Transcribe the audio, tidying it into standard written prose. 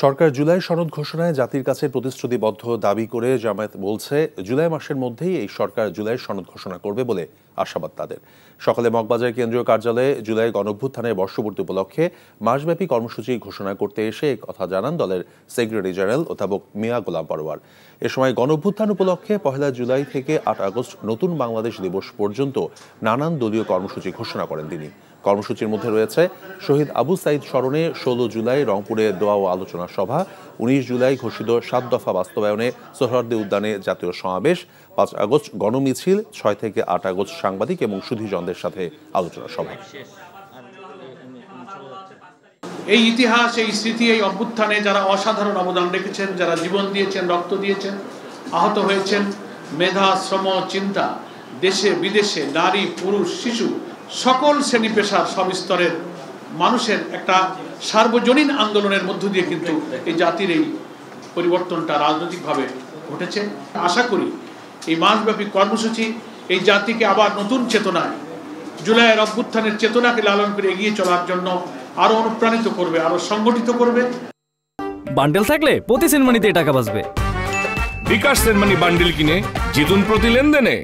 সরকার জুলাই সনদ ঘোষণায় জাতির কাছে প্রতিশ্রুতিবদ্ধ দাবি করে জামায়াত বলছে, জুলাই মাসের মধ্যেই এই সরকার জুলাই সনদ ঘোষণা করবে বলে আশাবাদ তাদের। সকালে মগবাজার কেন্দ্রীয় কার্যালয়ে জুলাই গণঅভ্যুত্থানের বর্ষপূর্তি উপলক্ষে মাসব্যাপী কর্মসূচি ঘোষণা করতে এসে এ কথা জানান দলের সেক্রেটারি জেনারেল অধ্যাপক মিয়া গোলাম পরোয়ার। এ সময় গণঅভ্যুত্থান উপলক্ষে ১ জুলাই থেকে ৮ আগস্ট নতুন বাংলাদেশ দিবস পর্যন্ত নানান দলীয় কর্মসূচি ঘোষণা করেন তিনি। কর্মসূচির মধ্যে রয়েছে শহীদ আবু সাইদ স্মরণে ১৬ জুলাই রংপুরে দোয়া ও আলোচনা সভা, ১৯ জুলাই ঘোষিত ৭ দফা বাস্তবায়নে সোহরাওয়ার্দী উদ্যানে জাতীয় সমাবেশ, ৫ আগস্ট গণমিছিল, ৬ থেকে ৮ আগস্ট সাংবাদিক এবং সুধীজনদের সাথে আলোচনা সভা। এই ইতিহাস, এই স্মৃতি, এই অভ্যুত্থানে যারা অসাধারণ অবদান রেখেছেন, যারা জীবন দিয়েছেন, রক্ত দিয়েছেন, আহত হয়েছেন, মেধা, শ্রম, চিন্তা, দেশে বিদেশে নারী, পুরুষ, শিশু, সকল শ্রেণী পেশার সব স্তরের মানুষের একটা সার্বজনীন আন্দোলনের মধ্য দিয়ে কিন্তু এই জাতির এই পরিবর্তনটা রাজনৈতিকভাবে ঘটেছে। আশা করি এই মাসব্যাপী কর্মসূচি এই জাতিকে আবার নতুন চেতনায়, জুলাইয়ের অভ্যুত্থানের চেতনাকে লালন করে এগিয়ে চলার জন্য আরো অনুপ্রাণিত করবে, আরো সংগঠিত করবে। বান্ডেল থাকলে প্রতি সেনমানিতে টাকা বাঁচবে। বিকাশ সেনমানি বান্ডেল কিনে জিতুন প্রতি লেনদেনে।